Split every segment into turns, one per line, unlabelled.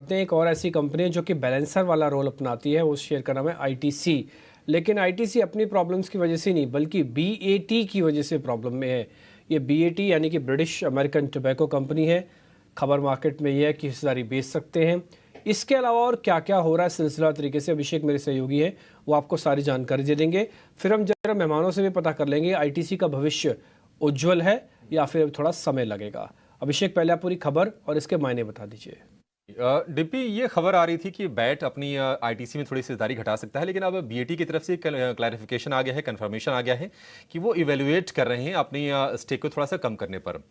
हैं एक और ऐसी कंपनी है जो कि बैलेंसर वाला रोल अपनाती है, उस शेयर का नाम है आईटीसी। लेकिन आईटीसी अपनी प्रॉब्लम्स की वजह से नहीं बल्कि बीएटी की वजह से प्रॉब्लम में है। ये बीएटी यानी कि ब्रिटिश अमेरिकन टोबैको कंपनी है। खबर मार्केट में यह है कि हिस्सेदारी बेच सकते हैं। इसके अलावा और क्या क्या हो रहा है सिलसिला तरीके से, अभिषेक मेरे सहयोगी हैं, वो आपको सारी जानकारी दे देंगे। फिर हम जरा मेहमानों से भी पता कर लेंगे आईटीसी का भविष्य उज्जवल है या फिर थोड़ा समय लगेगा। अभिषेक, पहले आप पूरी खबर और इसके मायने बता दीजिए।
डिप्पी, ये खबर आ रही थी कि बैट अपनी आईटीसी में थोड़ी सी हिस्सेदारी घटा सकता है, लेकिन अब बीएटी की तरफ से क्लैरिफिकेशन आ गया है, कंफर्मेशन आ गया है कि वो इवेल्युएट कर रहे हैं अपनी स्टेक को थोड़ा सा कम करने पर।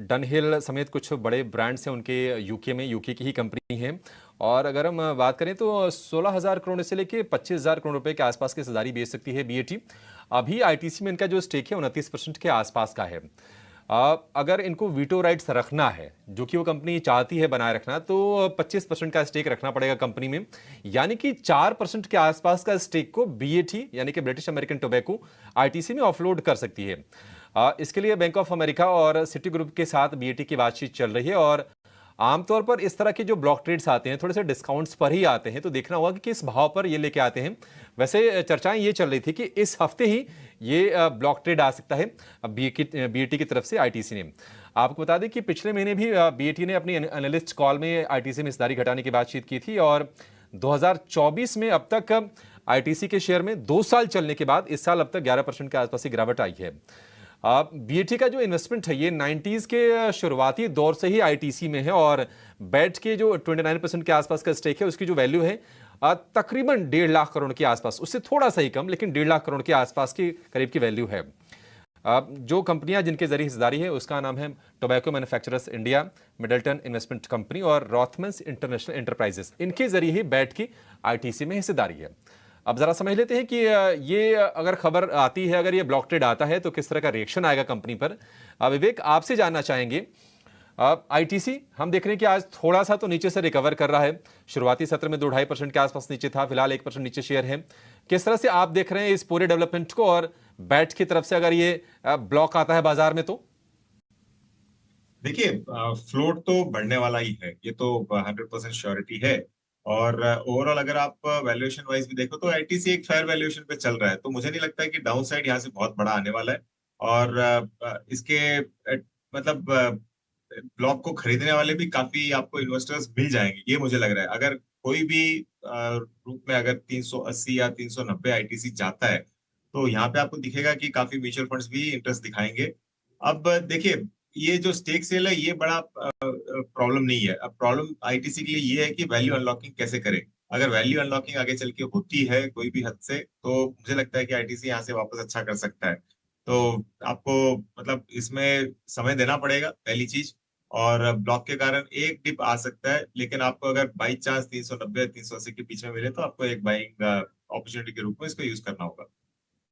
डनहिल समेत कुछ बड़े ब्रांड्स हैं उनके यूके की ही कंपनी है। और अगर हम बात करें तो 16,000 करोड़ से लेकर 25,000 करोड़ रुपए के आसपास की हिस्सेदारी बेच सकती है बीएटी। अभी आईटीसी में इनका जो स्टेक है 29% के आसपास का है। अगर इनको वीटो राइट्स रखना है, जो कि वो कंपनी चाहती है बनाए रखना, तो 25% का स्टेक रखना पड़ेगा कंपनी में, यानी कि 4% के आसपास का स्टेक को बीएटी यानी कि ब्रिटिश अमेरिकन टोबैको आईटीसी में ऑफलोड कर सकती है। इसके लिए बैंक ऑफ अमेरिका और सिटी ग्रुप के साथ बीएटी की बातचीत चल रही है और आमतौर पर इस तरह के जो ब्लॉक ट्रेड्स आते हैं थोड़े से डिस्काउंट्स पर ही आते हैं, तो देखना होगा कि किस भाव पर ये लेके आते हैं। वैसे चर्चाएं ये चल रही थी कि इस हफ्ते ही ये ब्लॉक ट्रेड आ सकता है बीएटी की तरफ से आईटीसी ने। आपको बता दें कि पिछले महीने भी बीएटी ने अपनी एनालिस्ट कॉल में आईटीसी में हिस्सेदारी घटाने की बातचीत की थी और 2024 में अब तक आईटीसी के शेयर में 2 साल चलने के बाद इस साल अब तक 11% के आसपास की गिरावट आई है। बीएटी का जो इन्वेस्टमेंट है ये 90s के शुरुआती दौर से ही आईटीसी में है और बैट के जो 29% के आसपास का स्टेक है उसकी जो वैल्यू है तकरीबन 1.5 लाख करोड़ के आसपास, उससे थोड़ा सा ही कम, लेकिन 1.5 लाख करोड़ के आसपास की करीब की वैल्यू है। जो कंपनियां जिनके जरिए हिस्सेदारी है उसका नाम है tobacco manufacturers India, Middleton investment company और रॉथमन्स इंटरनेशनल एंटरप्राइजेस। इनके जरिए ही बैट की आईटीसी में हिस्सेदारी है। अब जरा समझ लेते हैं कि ये अगर खबर आती है, अगर ये ब्लॉक ट्रेड आता है तो किस तरह का रिएक्शन आएगा कंपनी पर। विवेक, आपसे जानना चाहेंगे, आईटीसी हम देख रहे हैं कि आज थोड़ा सा तो नीचे से रिकवर कर रहा है। शुरुआती सत्र में 2-2.5% के आसपास नीचे था, फिलहाल 1% नीचे शेयर है। किस तरह से आप देख रहे हैं इस पूरे डेवलपमेंट को और बैट की तरफ से अगर ये ब्लॉक आता है बाजार में तो?
देखिए, फ्लोट तो बढ़ने वाला ही है, ये तो 100% श्योरिटी है। और ओवरऑल अगर आप वैल्यूएशन वाइज भी देखो तो आईटीसी एक फेयर वैल्यूएशन पे चल रहा है, तो मुझे नहीं लगता है कि डाउन साइड यहाँ से बहुत बड़ा आने वाला है। और इसके मतलब ब्लॉक को खरीदने वाले भी काफी आपको इन्वेस्टर्स मिल जाएंगे, ये मुझे लग रहा है। अगर कोई भी रूप में अगर 380 या 390 आईटीसी जाता है तो यहाँ पे आपको दिखेगा कि काफी म्यूचुअल फंड्स भी इंटरेस्ट दिखाएंगे। अब देखिए, ये जो स्टेक सेल है ये बड़ा प्रॉब्लम नहीं है। अब प्रॉब्लम आईटीसी के लिए ये है कि वैल्यू अनलॉकिंग कैसे करें। अगर वैल्यू अनलॉकिंग आगे चल के होती है कोई भी हद से, तो मुझे लगता है कि आईटीसी यहाँ से वापस अच्छा कर सकता है। तो आपको मतलब इसमें समय देना पड़ेगा, पहली चीज। और ब्लॉक के कारण एक डिप आ सकता है, लेकिन आपको अगर बाई चांस 390 380 के बीच में मिले तो आपको एक बाइंग अपॉर्चुनिटी के रूप में इसको यूज करना होगा।